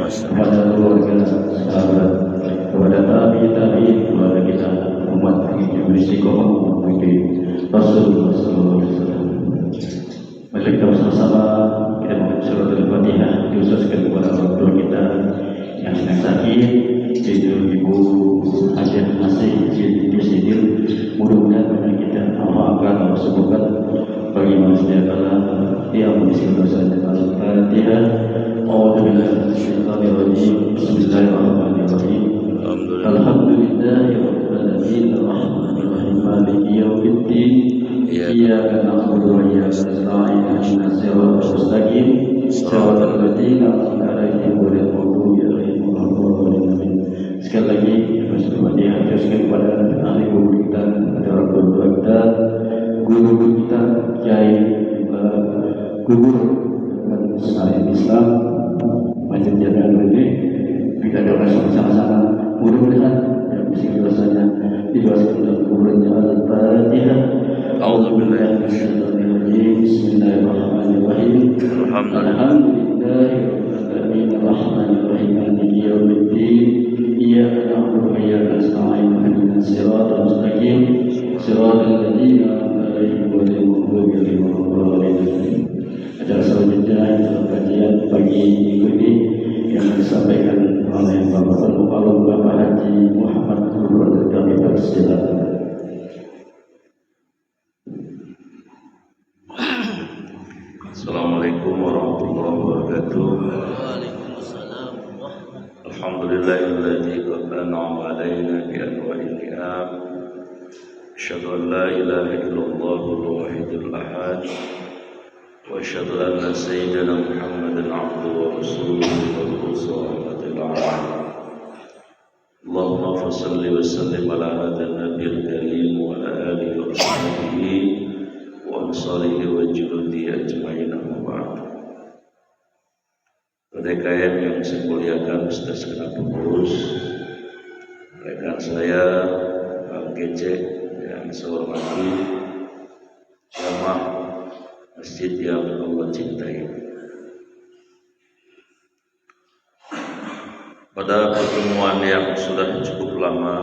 kepada keluarga, sahabat, kepada tabi'in, kepada kita umat yang beristiqomah mengikuti Rasulullah SAW. Mari kita bersama-sama kita membaca surat Al-Fatihah dikhususkan kepada orang tua kita yang sedang sakit, yaitu Ibu Hajah Nasih di sini. Mudah-mudahan kita Allah akan sembuhkan bagi manusia kala dia mengisi dosanya. Al-Fatihah. Bismillahirrahmanirrahim. Alhamdulillahirabbil alamin arrahmanir rahim maliki yaumiddin. Iyyaka na'budu wa iyyaka nasta'in ihdinas siratal mustaqim siratal ladzina an'amta 'alaihim ghairil maghdubi 'alaihim waladdallin. Sekali lagi Al-Fatihah teruskan kepada ahli guru kita, kepada orang tua kita, guru kita, kiai, guru Islam Islam macam jalan ini kita doa sama-sama. Mudah-mudahan yang bisa dosanya dibahaskan dalam kuburannya. Al-Fatihah. A'udzubillahi minasyaitonir rajim. Bismillahirrahmanirrahim. Alhamdulillahirabbil alamin arrahmanir rahim maliki yaumiddin. Iyyaka na'budu wa iyyaka nasta'in ihdinas siratal mustaqim siratal ladzina an'amta 'alaihim ghairil maghdubi 'alaihim waladdallin. Acara selanjutnya adalah kajian pagi minggu ini yang disampaikan oleh Bapak Al-Mu'allim Bapak Haji Muhammad Nurul kami persilakan. Assalamualaikum warahmatullahi wabarakatuh. Waalaikumsalam. Alhamdulillahilladzi qad an'ama 'alaina bi anwa'il ni'am. Asyhadu an la ilaha illallahul wahidul ahad. Wa asyhadu anna sayyidana Muhammadan 'abduhu wa rasuluhu rahmatil alamin. Allahumma shalli wa sallim ala hadzal nabiyil karim wa ala alihi wa sahbihi wa ansarihi wa juludi ajma'in amma ba'd. Rekan yang saya muliakan, Ustaz segenap pengurus, rekan saya Bang Gece yang saya hormati, jamaah masjid yang Allah cintai. Pada pertemuan yang sudah cukup lama,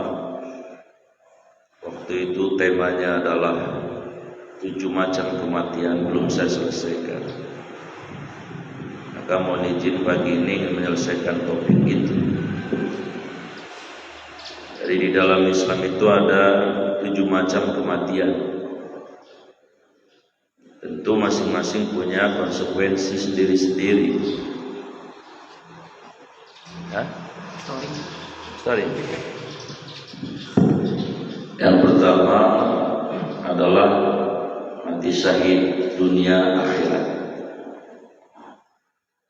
waktu itu temanya adalah 7 macam kematian belum saya selesaikan. Maka mohon izin pagi ini menyelesaikan topik itu. Jadi di dalam Islam itu ada 7 macam kematian. Tentu masing-masing punya konsekuensi sendiri-sendiri. Sorry. Yang pertama adalah mati syahid dunia akhirat.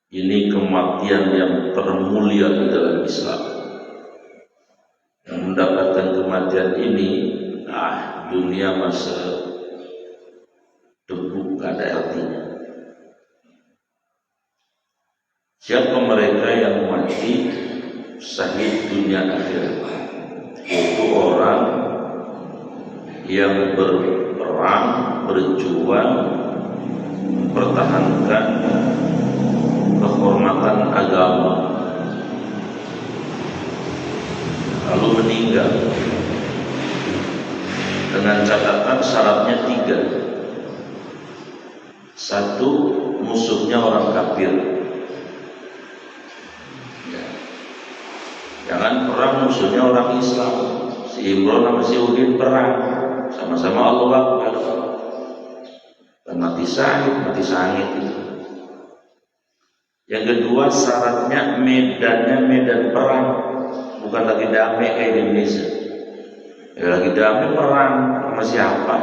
Ini kematian yang termulia di dalam Islam. Yang mendapatkan kematian ini, dunia masa debu gak ada artinya. Siapa mereka yang mati syahid dunia akhirat? Itu orang yang berperang, berjuang, mempertahankan kehormatan agama, lalu meninggal. Dengan catatan syaratnya 3. 1, musuhnya orang kafir. Jangan perang musuhnya orang Islam. Si Imran sama si Udin perang, sama-sama Allah Akbar. Dan mati sangit itu. Yang kedua syaratnya medannya medan perang, bukan lagi damai kayak di Indonesia. Ya lagi damai perang sama siapa?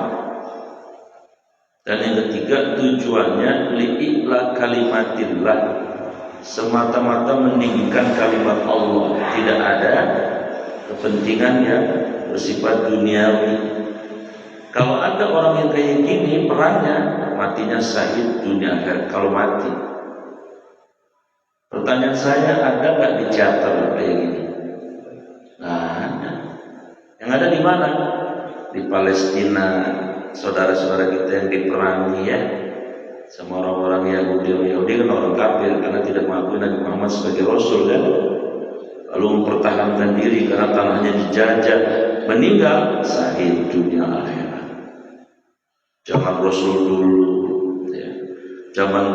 Dan yang ketiga tujuannya li'ila kalimatillah, semata-mata meninggikan kalimat Allah, tidak ada kepentingan yang bersifat duniawi. Kalau ada orang yang kayak gini perangnya, matinya syahid dunia akhirat kalau mati. Pertanyaan saya, ada nggak dicatat kayak gini? Nah, ada. Yang ada di mana? Di Palestina, saudara-saudara kita yang diperangi ya, sama orang-orang Yahudi kan orang kafir karena tidak mengakui Nabi Muhammad sebagai Rasul kan, lalu mempertahankan diri karena tanahnya dijajah, meninggal sahid dunia akhirat. Zaman Rasul dulu, ya. Zaman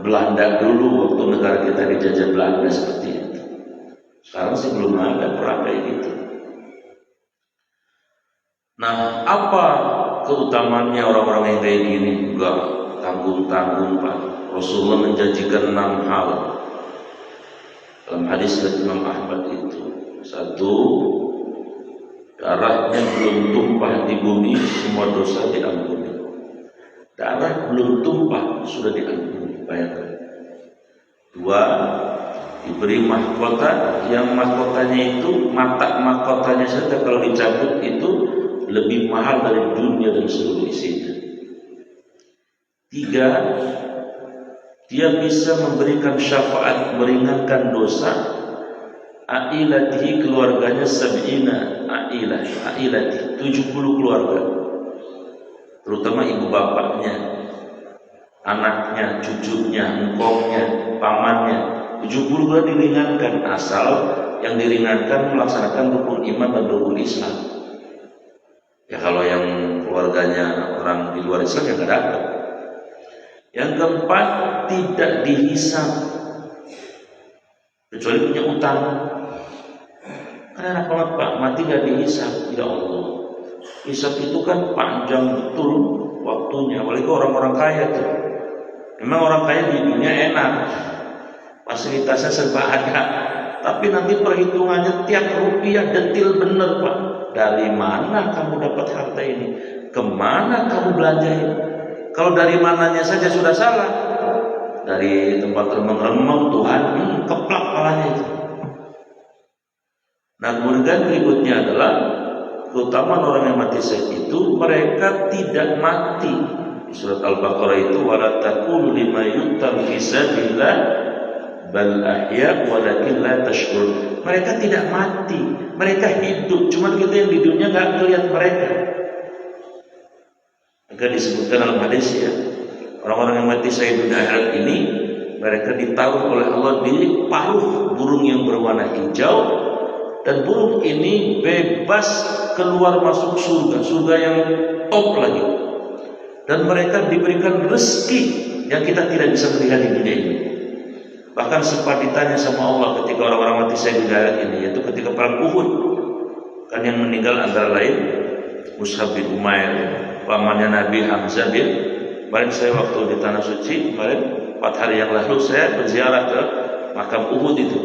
Belanda dulu waktu negara kita dijajah Belanda seperti itu. Sekarang sih belum ada perang kayak gitu. Nah, apa keutamaannya orang-orang yang kayak gini? Enggak tanggung-tanggung Pak. Rasulullah menjanjikan 6 hal dalam hadis dari Imam Ahmad itu. 1, darahnya belum tumpah di bumi, semua dosa diampuni. Darah belum tumpah sudah diampuni, bayangkan. 2, diberi mahkota, yang mahkotanya itu mata mahkotanya saja kalau dicabut itu lebih mahal dari dunia dan seluruh isinya. 3, dia bisa memberikan syafaat meringankan dosa ailatihi, keluarganya sab'ina ailah, ailati 70 keluarga, terutama ibu bapaknya, anaknya, cucunya, engkongnya, pamannya, 70 keluarga diringankan, asal yang diringankan melaksanakan rukun iman dan rukun Islam. Ya kalau yang keluarganya orang di luar Islam ya nggak dapat. Yang keempat, tidak dihisab kecuali punya utang. Karena enak banget Pak, mati nggak dihisab. Ya Allah, hisab itu kan panjang betul waktunya, apalagi orang-orang kaya tuh. Memang orang kaya di dunia enak, fasilitasnya serba ada, tapi nanti perhitungannya tiap rupiah detil bener Pak. Dari mana kamu dapat harta ini? Kemana kamu belanjain? Kalau dari mananya saja sudah salah, dari tempat remeng-remeng Tuhan, keplak kepalanya itu. Nah kemudian berikutnya adalah keutamaan orang yang mati syahid itu, mereka tidak mati. Di surat Al-Baqarah itu, wala taqulu lima yuqtal fi sabilillah bal ahya walakin la tashkur. Mereka tidak mati, mereka hidup. Cuma kita yang di dunia nggak melihat mereka. Maka disebutkan dalam hadis ya, orang-orang yang mati syahid di akhirat ini, mereka ditaruh oleh Allah di paruh burung yang berwarna hijau, dan burung ini bebas keluar masuk surga, surga yang top lagi. Dan mereka diberikan rezeki yang kita tidak bisa melihat di dunia ini. Bahkan sempat ditanya sama Allah ketika orang-orang mati syahid di akhirat ini, yaitu ketika perang Uhud. Kan yang meninggal antara lain Mus'ab bin Umair, pamannya Nabi Hamzah bin. Kemarin saya waktu di Tanah Suci, kemarin 4 hari yang lalu saya berziarah ke makam Uhud itu.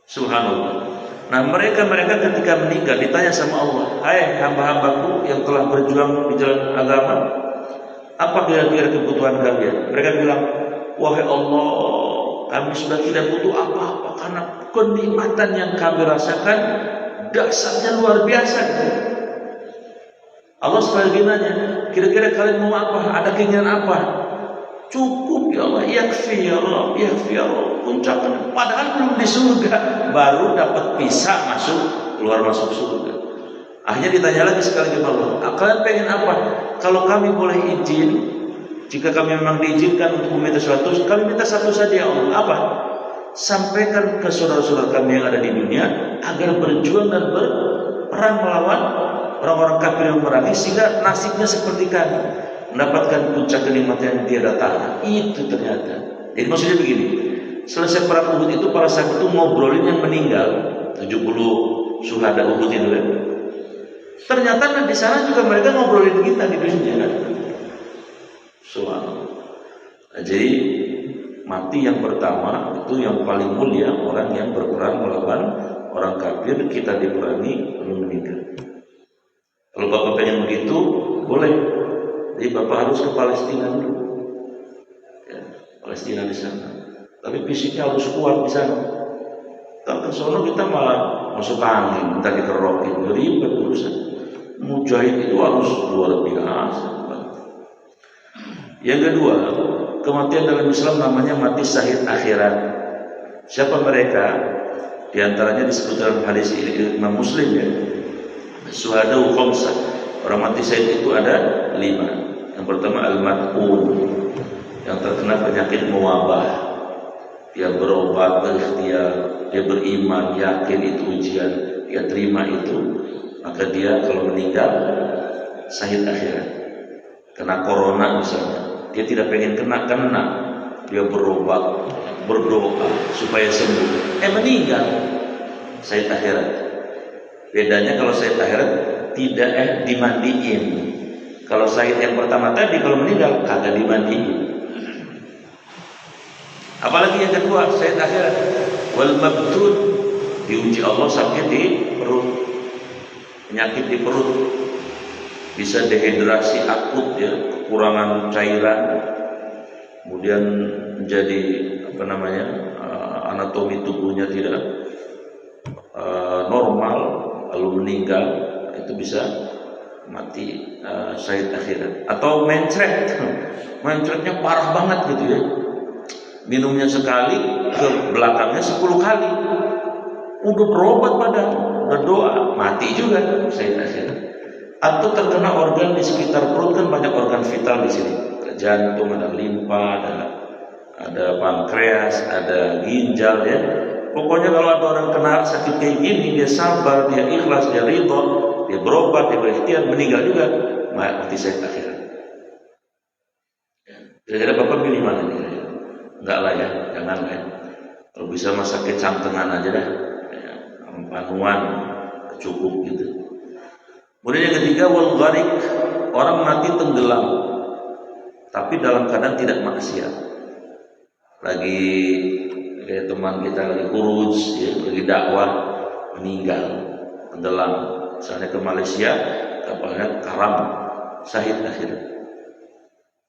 Subhanallah. Nah mereka ketika meninggal ditanya sama Allah, hai hamba-hambaku yang telah berjuang di jalan agama, apa kira-kira kebutuhan kalian? Mereka bilang, wahai Allah, kami sudah tidak butuh apa-apa karena kenikmatan yang kami rasakan dasarnya luar biasa. Allah sekali nanya, kira-kira kalian mau apa? Ada keinginan apa? Cukup ya Allah, yakfi ya Allah, yakfi ya Allah. Puncaknya, padahal belum di surga, baru dapat visa masuk, keluar masuk surga. Akhirnya ditanya lagi sekali kepada Allah, kalian pengen apa? Kalau kami boleh izin, jika kami memang diizinkan untuk meminta sesuatu, kami minta satu saja ya Allah. Apa? Sampaikan ke saudara-saudara kami yang ada di dunia agar berjuang dan berperang melawan orang-orang kafir yang memerangi, sehingga nasibnya seperti kami, mendapatkan puncak kenikmatan yang tiada tara. Itu ternyata. Jadi maksudnya begini, selesai perang Uhud itu para sahabat itu ngobrolin yang meninggal, 70 syuhada Uhud itu kan. Ternyata di sana juga mereka ngobrolin kita di dunia kan. Subhanallah. Nah, jadi mati yang pertama itu yang paling mulia, orang yang berperang melawan orang kafir, kita diperangi lalu meninggal. Kalau Bapak pengen begitu, boleh. Jadi Bapak harus ke Palestina dulu. Ya, Palestina di sana. Tapi fisiknya harus kuat di sana. Kalau ke sono kita malah masuk angin, minta dikerokin. Ribet urusan. Mujahid itu harus luar biasa. Yang kedua, kematian dalam Islam namanya mati syahid akhirat. Siapa mereka? Di antaranya disebut dalam hadis Imam Muslim ya. Syuhada khamsah. Orang mati syahid itu ada 5. Yang pertama al-mat'un, yang terkena penyakit mewabah. Dia berobat, berikhtiar, dia beriman, yakin itu ujian, dia terima itu, maka dia kalau meninggal syahid akhirat. Kena corona misalnya, dia tidak pengen kena, dia berobat, berdoa supaya sembuh, meninggal, syahid akhirat. Bedanya kalau syahid akhirat tidak dimandiin. Kalau syahid yang pertama tadi kalau meninggal kagak dimandiin. Apalagi yang kedua, syahid akhirat wal mabtun, diuji Allah sakit di perut, penyakit di perut, bisa dehidrasi akut ya, kekurangan cairan, kemudian menjadi anatomi tubuhnya tidak normal, lalu meninggal, itu bisa mati syahid akhirat. Atau mencretnya parah banget gitu ya, minumnya sekali, ke belakangnya 10 kali, udah berobat padahal, berdoa, mati juga syahid akhirat. Atau terkena organ di sekitar perut, kan banyak organ vital di sini, ada jantung, ada limpa, ada pankreas, ada ginjal ya. Pokoknya kalau ada orang kena sakit kayak gini, dia sabar, dia ikhlas, dia ridho, dia berobat, dia berikhtiar, meninggal juga mati syahid akhirat. Kira-kira Bapak pilih mana nih? Enggak lah ya, jangan ya. Kalau bisa mah sakit cantengan aja dah, ya, panuan cukup gitu. Kemudian yang ketiga, wal gharik, orang mati tenggelam tapi dalam keadaan tidak maksiat. Lagi kayak teman kita lagi khuruj ya, lagi dakwah, meninggal tenggelam, misalnya ke Malaysia, kapalnya karam, syahid akhirat.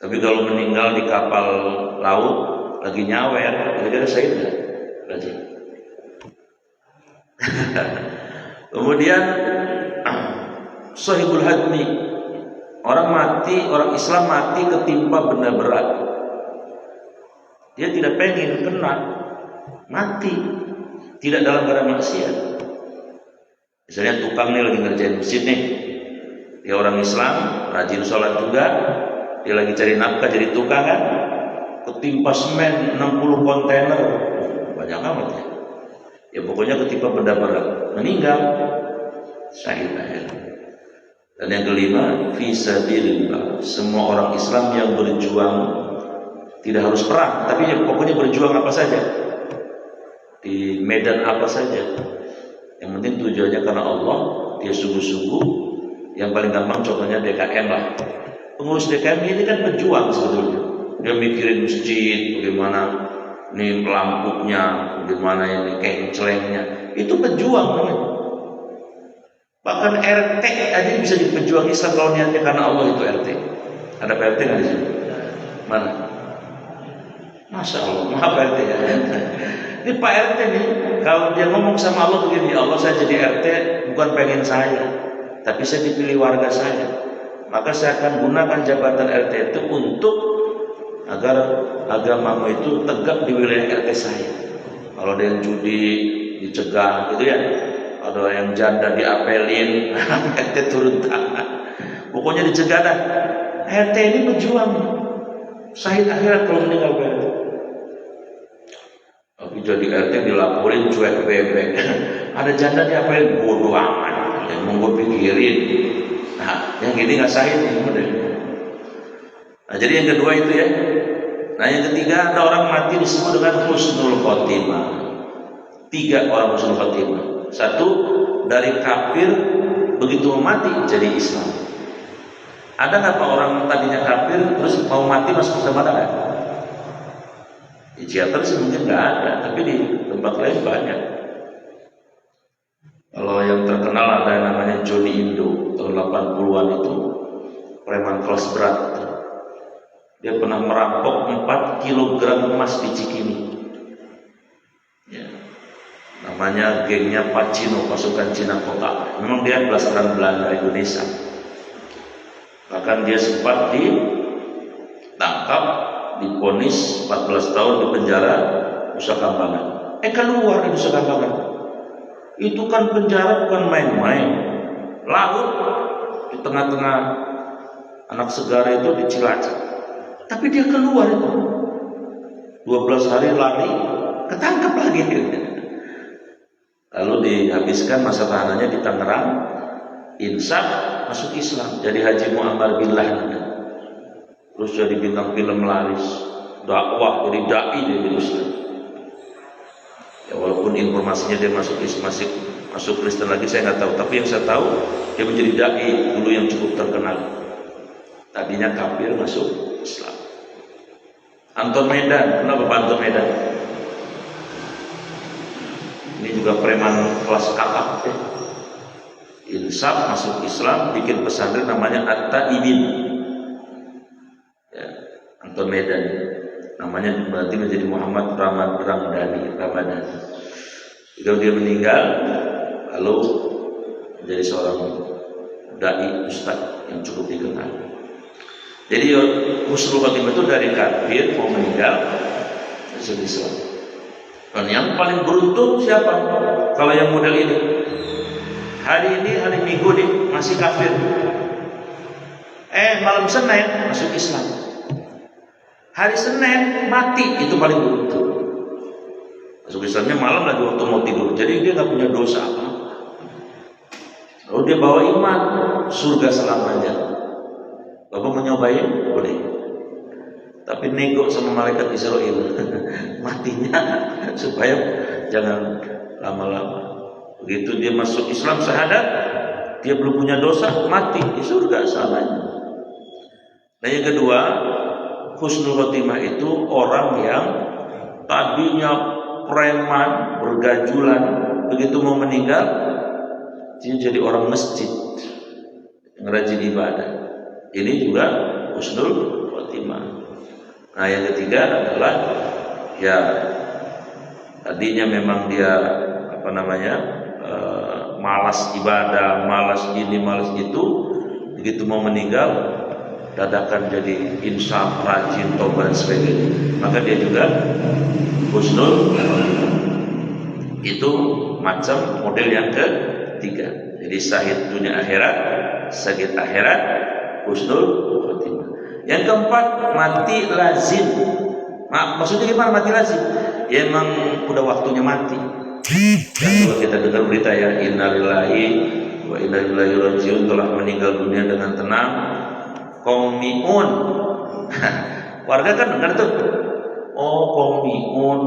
Tapi kalau meninggal di kapal laut lagi nyawer, kira-kira syahid nggak? Rajin. Kemudian sahibul hadmi, orang mati, orang Islam mati ketimpa benda berat. Dia tidak pengen kena, mati, tidak dalam keadaan maksiat. Misalnya tukang nih lagi ngerjain masjid nih, dia orang Islam, rajin sholat juga, dia lagi cari nafkah jadi tukang kan, ketimpa semen 60 kontainer, banyak amat ya. Ya pokoknya ketimpa benda berat, meninggal, syahid akhirat. Dan yang kelima, fisabilillah, semua orang Islam yang berjuang, tidak harus perang, tapi pokoknya berjuang apa saja, di medan apa saja, yang penting tujuannya karena Allah, dia sungguh-sungguh. Yang paling gampang contohnya DKM lah. Pengurus DKM ini kan pejuang sebetulnya. Dia mikirin masjid, bagaimana nih lampunya, bagaimana ini kencelengnya, itu pejuang namanya. Bahkan RT aja bisa dipejuang Islam kalau niatnya karena Allah itu RT. Ada PRT nggak di sini? Mana? Masya Allah, maaf RT ya. Ini Pak RT nih, kalau dia ngomong sama Allah begini, Allah saya jadi RT bukan pengen saya, tapi saya dipilih warga saya. Maka saya akan gunakan jabatan RT itu untuk agar agamamu itu tegak di wilayah RT saya. Kalau ada yang judi dicegah gitu ya, ada yang janda diapelin, RT turun tangan. Pokoknya dicegah dah. RT ini pejuang, syahid akhirat kalau meninggal RT. Tapi jadi RT dilaporin cuek bebek. Ada janda diapelin, bodoh amat. Yang mau gue pikirin. Nah, yang gini nggak syahid nih, udah. Nah, jadi yang kedua itu ya. Nah, yang ketiga, ada orang mati disebut dengan husnul khotimah. 3 orang husnul khotimah. 1, dari kafir begitu mau mati jadi Islam. Ada nggak Pak orang tadinya kafir terus mau mati masuk Islam, ada nggak? Di Ciater sih mungkin nggak ada, tapi di tempat lain banyak. Kalau yang terkenal ada yang namanya Johnny Indo, tahun 80-an itu, preman kelas berat. Dia pernah merampok 4 kg emas di Cikini. Ya. Namanya gengnya Pacino, pasukan Cina Kota. Memang dia belasan Belanda Indonesia. Bahkan dia sempat ditangkap, divonis 14 tahun di penjara Nusa Kambangan. Keluar dari Nusa Kambangan. Itu kan penjara bukan main-main. Laut di tengah-tengah anak Segara itu di Cilacap. Tapi dia keluar itu 12 hari lari, ketangkap lagi. Lalu dihabiskan masa tahanannya di Tangerang, insaf masuk Islam, jadi Haji Muammar Billah. Terus jadi bintang film laris, dakwah, jadi dai dia jadi Islam. Ya walaupun informasinya dia masuk Kristen lagi saya nggak tahu, tapi yang saya tahu dia menjadi dai dulu yang cukup terkenal. Tadinya kafir masuk Islam. Anton Medan, kenapa Pak Anton Medan? Ini juga preman kelas kakap. Insaf masuk Islam, bikin pesantren namanya At-Taibin. Ya, Anton Medan. Namanya berarti menjadi Muhammad Ramadhani. Jika dia meninggal, lalu menjadi seorang dai ustaz yang cukup dikenal. Jadi husnul khotimah itu dari kafir mau meninggal masuk Islam. Dan yang paling beruntung siapa? Kalau yang model ini, hari Minggu nih masih kafir, malam Senin masuk Islam. Hari Senin mati, itu paling beruntung. Masuk Islamnya malam lagi waktu mau tidur, jadi dia nggak punya dosa apa. Lalu dia bawa iman, surga selamanya. Bapak mau nyobain? Boleh. Tapi nego sama malaikat Israel, matinya supaya jangan lama-lama. Begitu dia masuk Islam syahadat, dia belum punya dosa, mati di surga selamanya. Dan yang kedua, husnul khotimah itu orang yang tadinya preman, bergajulan, begitu mau meninggal dia jadi orang masjid, yang rajin ibadah. Ini juga husnul khotimah. Nah yang ketiga adalah ya tadinya memang dia malas ibadah, malas ini, malas itu, begitu mau meninggal dadakan jadi insaf, rajin, tobat dan sebagainya. Maka dia juga husnul khotimah. Itu macam model yang ketiga. Jadi syahid dunia akhirat, sakit akhirat, husnul khotimah. Yang keempat, mati lazim. Maksudnya gimana mati lazim? Ya emang udah waktunya mati. Kalau kita dengar berita ya innalillahi wa inna ilaihi rajiun, telah meninggal dunia dengan tenang. Qaumiun. Warga kan dengar tuh. Oh, qaumiun.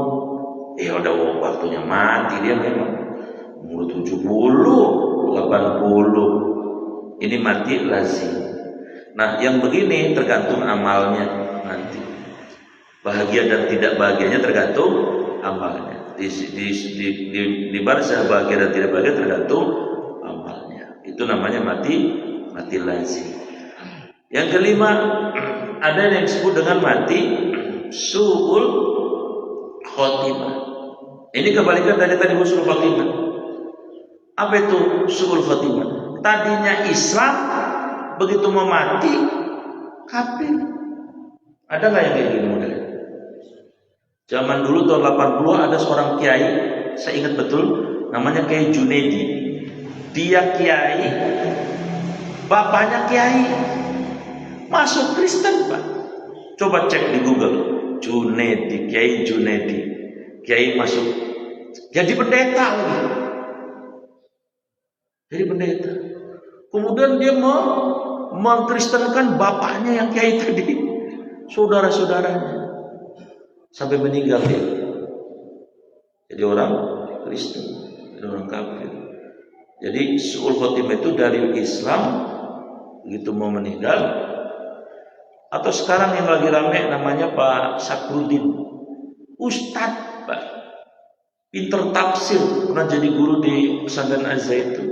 Ya udah waktunya mati dia memang. Umur 70, 80. Ini mati lazim. Nah, yang begini tergantung amalnya nanti. Bahagia dan tidak bahagianya tergantung amalnya. Di barzah bahagia dan tidak bahagia tergantung amalnya. Itu namanya mati lazim. Yang kelima, ada yang disebut dengan mati su'ul khotimah. Ini kebalikan dari tadi husnul khotimah. Apa itu su'ul khotimah? Tadinya Islam, begitu mau mati kafir. Ada nggak yang kayak gini modelnya? Zaman dulu tahun 80 ada seorang kiai, saya ingat betul, namanya Kiai Junedi. Dia kiai, bapaknya kiai, masuk Kristen Pak. Coba cek di Google, Junedi, Kiai Junedi, kiai masuk, jadi pendeta lagi. Jadi pendeta. Kemudian dia mengkristenkan bapaknya yang kiai tadi, saudara-saudaranya, sampai meninggal dia. Jadi orang Kristen, jadi orang kafir. Jadi su'ul khotimah itu dari Islam, begitu mau meninggal. Atau sekarang yang lagi rame namanya Pak Sakrudin, Ustadz Pak, pinter tafsir, pernah jadi guru di pesantren Az-Zaitun.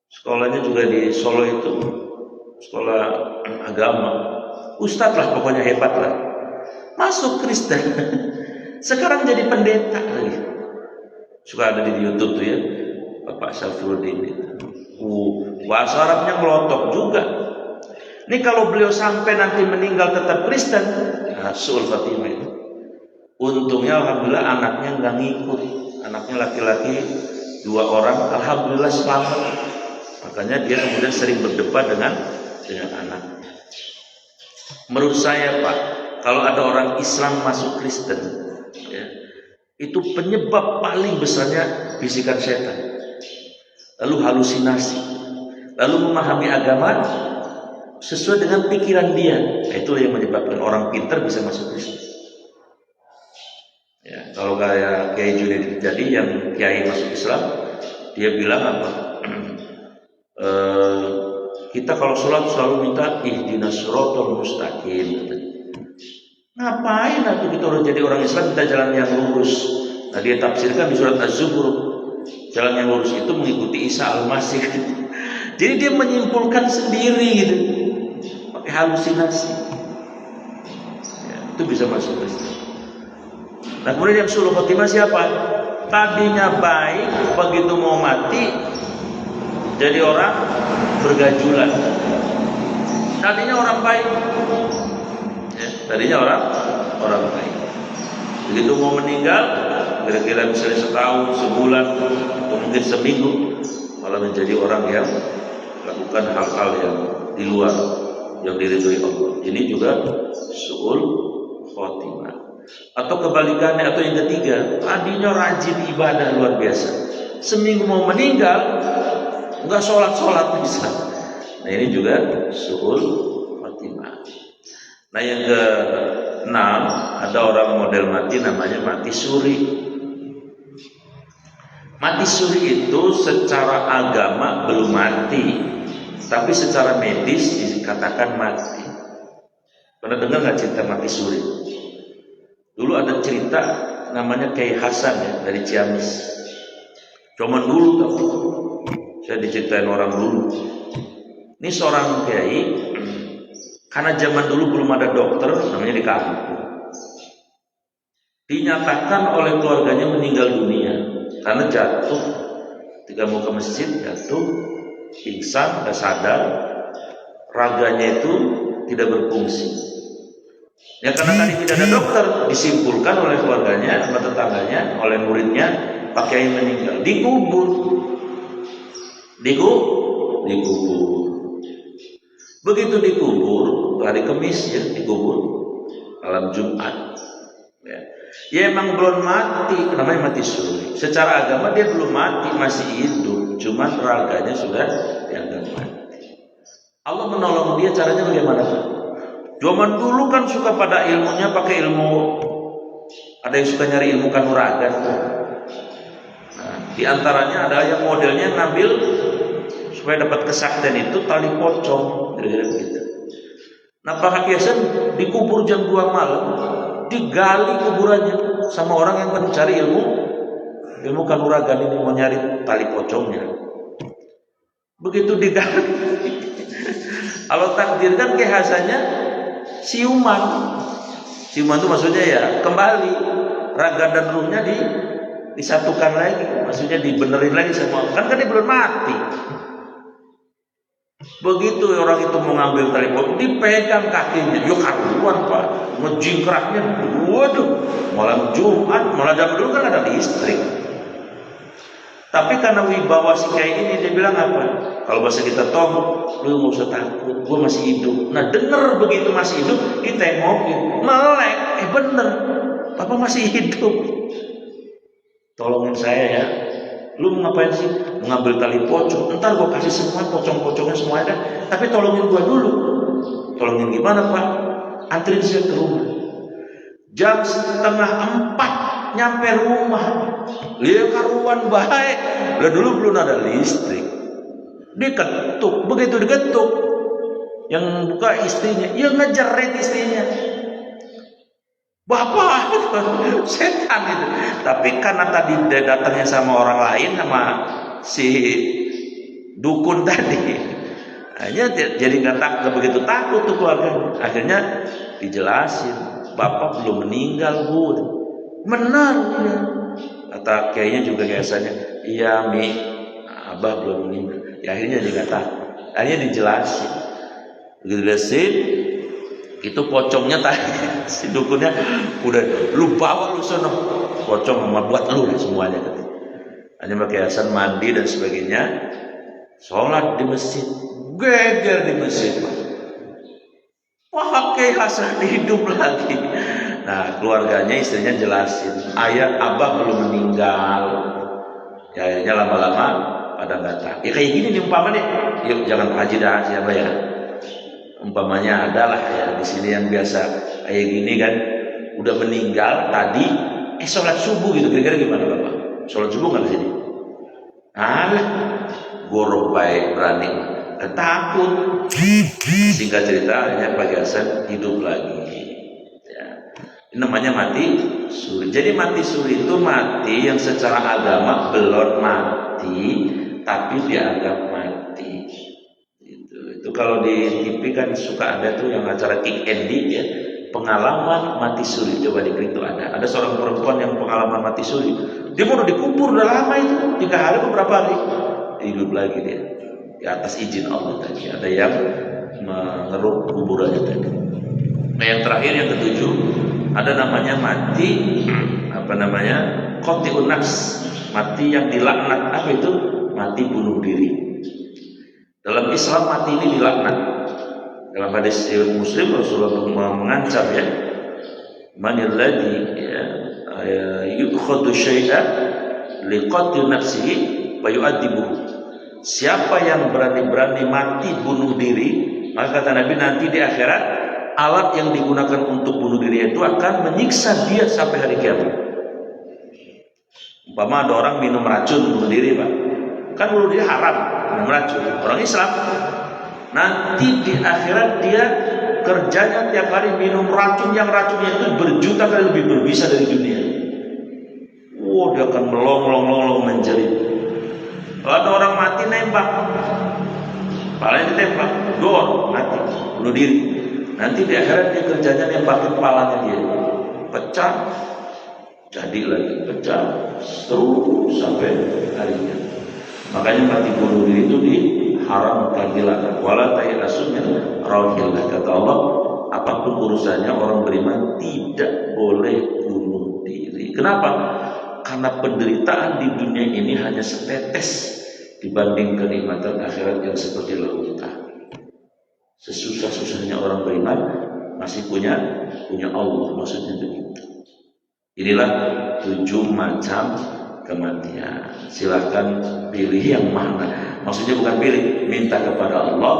Sekolahnya juga di Solo itu, sekolah agama. Ustadz lah pokoknya, hebat lah. Masuk Kristen, sekarang jadi pendeta lagi. Suka ada di YouTube tuh ya, Bapak Sakrudin itu. Bahasa Arabnya ngelotok juga. Ini kalau beliau sampai nanti meninggal tetap Kristen, ya, su'ul khotimah itu. Untungnya alhamdulillah anaknya nggak ngikut. Anaknya laki-laki 2 orang, alhamdulillah selamat. Makanya dia kemudian sering berdebat dengan anak. Menurut saya Pak, kalau ada orang Islam masuk Kristen, ya, itu penyebab paling besarnya bisikan setan, lalu halusinasi, lalu memahami agama sesuai dengan pikiran dia. Itulah yang menyebabkan orang pintar bisa masuk Kristen. Ya, kalau kayak Kiai Junaid jadi yang Kiai masuk Islam, dia bilang apa? Kita kalau sholat selalu minta ihdinas shiratal mustaqim. Ngapain atau kita udah jadi orang Islam kita jalan yang lurus? Nah dia tafsirkan di surat Az-Zukhruf, jalan yang lurus itu mengikuti Isa Al-Masih. Jadi dia menyimpulkan sendiri gitu, pakai halusinasi. Ya, itu bisa masuk Kristen. Nah kemudian yang sulul khotimah siapa? Tadinya baik, begitu mau mati jadi orang bergajulan. Tadinya orang baik, ya, tadinya orang baik. Begitu mau meninggal, kira-kira misalnya setahun, sebulan, atau mungkin seminggu, malah menjadi orang yang lakukan hal-hal yang di luar yang diridhoi Allah. Ini juga su'ul khotimah. Atau kebalikannya, atau yang ketiga, tadinya rajin ibadah luar biasa, seminggu mau meninggal nggak sholat bisa. Nah ini juga su'ul khotimah. Nah yang ke-6, ada orang model mati namanya mati suri. Mati suri itu secara agama belum mati, tapi secara medis dikatakan mati. Pernah dengar nggak cerita mati suri? Dulu ada cerita namanya Kiai Hasan ya, dari Ciamis. Cuman dulu tuh, saya diceritain orang dulu. Ini seorang kiai, karena zaman dulu belum ada dokter, namanya di kampung. Dinyatakan oleh keluarganya meninggal dunia karena jatuh, ketika mau ke masjid jatuh, pingsan, gak sadar, raganya itu tidak berfungsi. Ya karena tadi tidak ada dokter, disimpulkan oleh keluarganya, sama tetangganya, oleh muridnya, Pak Kiai meninggal, dikubur. Begitu dikubur, hari Kamis ya dikubur, malam Jumat. Ya emang belum mati, namanya mati suri. Secara agama dia belum mati, masih hidup, cuman raganya sudah dianggap mati. Allah menolong dia, caranya bagaimana? Zaman dulu kan suka pada ilmunya pakai ilmu, ada yang suka nyari ilmu kanuragan. Nah, di antaranya ada yang modelnya ngambil supaya dapat kesaktian itu tali pocong, kira-kira begitu. Nah Pak Hasan dikubur jam 2 malam, digali kuburannya sama orang yang mencari ilmu kanuragan ini, mau nyari tali pocongnya. Begitu digali, Allah takdirkan kehasannya siuman itu maksudnya ya kembali raga dan ruhnya disatukan lagi, maksudnya dibenerin lagi sama kan dia belum mati. Begitu orang itu mau ngambil tali pocong, dipegang kakinya, yuk karuan Pak, ngejingkraknya, waduh, malam Jumat, malah zaman dulu kan ada listrik. Tapi karena wibawa si kayak ini, dia bilang apa? Kalau bahasa kita lu nggak usah takut, gue masih hidup. Nah denger begitu masih hidup, ditengokin, melek, bener, Bapak masih hidup. Tolongin saya ya. Lu mau ngapain sih? Mengambil tali pocong. Ntar gue kasih semua pocong-pocongnya semua ada. Tapi tolongin gue dulu. Tolongin gimana Pak? Anterin saya ke rumah. Jam 3:30 nyampe rumah. Lihat karuan baik. Lah dulu belum ada listrik. Diketuk. Begitu diketuk, yang buka istrinya. Ya ngejerit istrinya. Bapak, setan itu. Tapi karena tadi dia datangnya sama orang lain, sama si dukun tadi, hanya jadi nggak begitu takut tuh keluarga. Akhirnya dijelasin, Bapak belum meninggal Bu. Benar ya. Kata kayaknya juga biasanya, iya Mi, Abah belum meninggal. Ya, akhirnya dia kata, akhirnya dijelasin. Dijelasin. Itu pocongnya tadi si dukunnya udah lu bawa lu sono pocong sama buat lu semuanya gitu. Hanya pakai Hasan mandi dan sebagainya, sholat di masjid, geger di masjid. pakai hasrat hidup lagi. Nah, keluarganya, istrinya jelasin, ayah abah belum meninggal. Ya, akhirnya lama-lama pada nggak tahu. Ya kayak gini nih umpamanya, yuk jangan haji dah siapa ya. Umpamanya adalah ya di sini yang biasa kayak gini kan, udah meninggal tadi, sholat subuh gitu, kira-kira gimana bapak? Sholat subuh nggak di sini? Alah, goroh baik berani, takut. Singkat cerita, hanya pagi asan hidup lagi. Ya. Ini namanya mati suri. Jadi mati suri itu mati yang secara agama belum mati, tapi dianggap mati. Itu kalau di TV kan suka ada tuh yang acara King Andy ya, pengalaman mati suri. Coba di itu ada seorang perempuan yang pengalaman mati suri. Dia mau dikubur udah lama itu, 3 hari beberapa hari hidup lagi dia di atas izin Allah tadi. Ada yang mengeruk kuburannya tadi. Nah yang terakhir yang ketujuh ada namanya mati qati'un nafs, mati yang dilaknat. Apa itu? Mati bunuh diri. Dalam Islam mati ini dilaknat. Dalam hadis Muslim Rasulullah mengancam ya, manil ladzi yukhadu syai'a liqatil nafsihi wa yu'adibuhu. Siapa yang berani-berani mati bunuh diri, maka kata Nabi nanti di akhirat alat yang digunakan untuk bunuh diri itu akan menyiksa dia sampai hari kiamat. Umpama ada orang minum racun bunuh diri, Pak. Kan bunuh diri haram, minum racun. Orang Islam nanti di akhirat dia kerjanya tiap hari minum racun yang racunnya itu berjuta kali lebih berbisa dari dunia. Dia akan melong menjerit. Kalau ada orang mati nembak, kepalanya ditembak, dor mati, bunuh diri. Nanti di akhirat dia kerjanya nembakin kepalanya dia, pecah, jadi lagi pecah, terus sampai harinya. Makanya mati bunuh diri itu diharamkan, dilarang. Wala ta'yasu min rauhillah, kata Allah, apapun urusannya orang beriman tidak boleh bunuh diri. Kenapa? Karena penderitaan di dunia ini hanya setetes dibanding kenikmatan akhirat yang seperti lautan. Sesusah-susahnya orang beriman masih punya Allah, maksudnya begitu. Inilah 7 macam kematian. Silakan pilih yang mana. Maksudnya bukan pilih, minta kepada Allah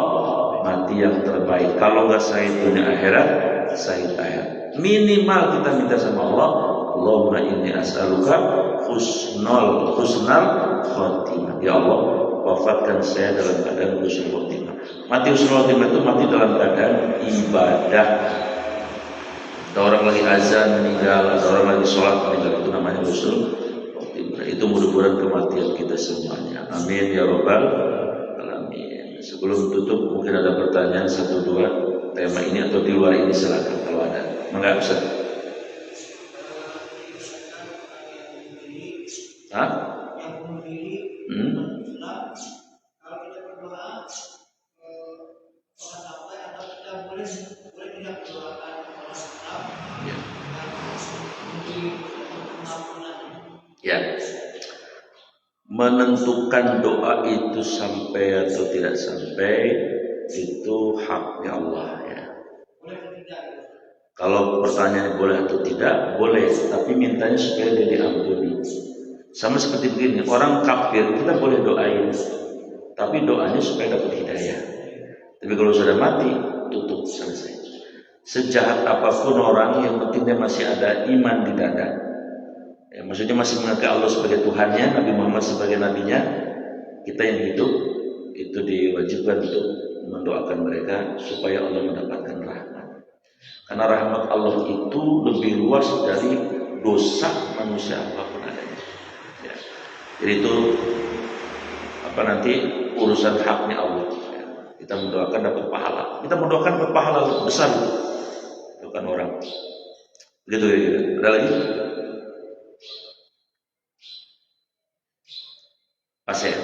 mati yang terbaik. Kalau nggak sahid dunia akhirat, sahid akhirat. Minimal kita minta sama Allah, Allahumma inni as'aluka husnal khotimah. Ya Allah, wafatkan saya dalam keadaan husnul khotimah. Mati husnul khotimah itu mati dalam keadaan ibadah. Ada orang lagi azan meninggal, ada orang lagi sholat meninggal, itu namanya husnul khotimah. Itu mudah-mudahan kematian kita semuanya. Amin ya rabbal alamin. Sebelum tutup mungkin ada pertanyaan 1-2 tema ini atau di luar ini, silakan kalau ada. Enggak usah. Hah? Ya. Menentukan doa itu sampai atau tidak sampai itu haknya Allah ya. Kalau pertanyaan boleh atau tidak, boleh, tapi mintanya supaya dia diampuni. Sama seperti begini, orang kafir kita boleh doain, tapi doanya supaya dapat hidayah. Tapi kalau sudah mati, tutup, selesai. Sejahat apapun orang, yang penting dia masih ada iman di dada. Ya, maksudnya masih mengakui Allah sebagai Tuhannya, Nabi Muhammad sebagai nabinya. Kita yang hidup itu diwajibkan untuk mendoakan mereka supaya Allah mendapatkan rahmat. Karena rahmat Allah itu lebih luas dari dosa manusia apapun adanya. Ya. Jadi itu nanti urusan haknya Allah. Ya. Kita mendoakan dapat pahala. Kita mendoakan dapat pahala besar itu. Bukan orang. Begitu ya. Ada lagi? Pas ya?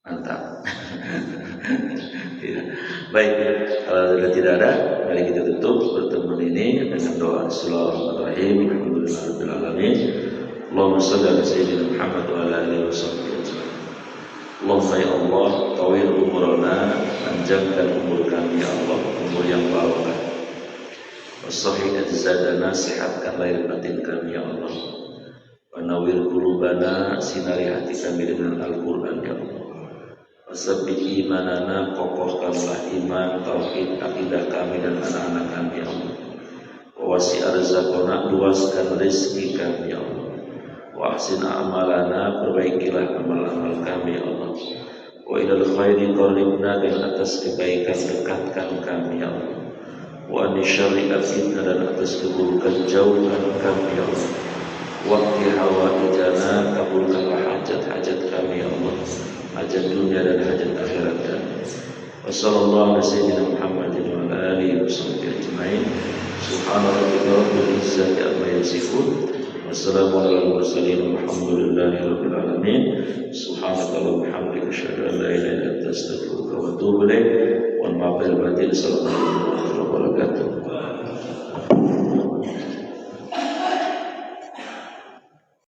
Mantap. Ya. Baik, kalau sudah tidak ada, mari kita tutup pertemuan ini dengan doa Bismillahirrahmanirrahim. Alhamdulillahirabbil alamin. Allahumma shalli ala sayyidina Muhammad wa ala alihi wasallam. Allahumma ya Allah, tawil umurana, panjangkan umur kami ya Allah, umur yang barokah. Wassahihat zadana, sehatkan lahir batin kami ya Allah. Wa nawwir qulubana, sinari hati kami dengan Al-Qur'an ya Allah. Wasabbit imanana, kokohkanlah iman, tauhid, akidah kami dan anak-anak kami ya Allah. Wa wasi' arzaqana, luaskan rezeki kami ya Allah. Wa ahsin a'malana, perbaikilah amal-amal kami ya Allah. Wa ilal khairi qarribna, dan atas kebaikan dekatkan kami ya Allah. Wa an syarri afidna, dan atas keburukan jauhkan kami ya Allah. Wa qdi hawaijana, kabulkanlah hajat-hajat kami ya Allah, hajat dunia dan hajat akhirat kami. Wa sallallahu ala sayyidina Muhammadin wa ala alihi wa sahbihi ajma'in. Subhana rabbika rabbil izzati amma yasifun. Wassalamualaikum warahmatullahi wabarakatuh. Subhanallah walhamdulillah, asyhadu an la ilaha illa anta, astaghfiruka wa atubu ilaik. Wa ma bil batil. Assalamualaikum warahmatullahi wabarakatuh.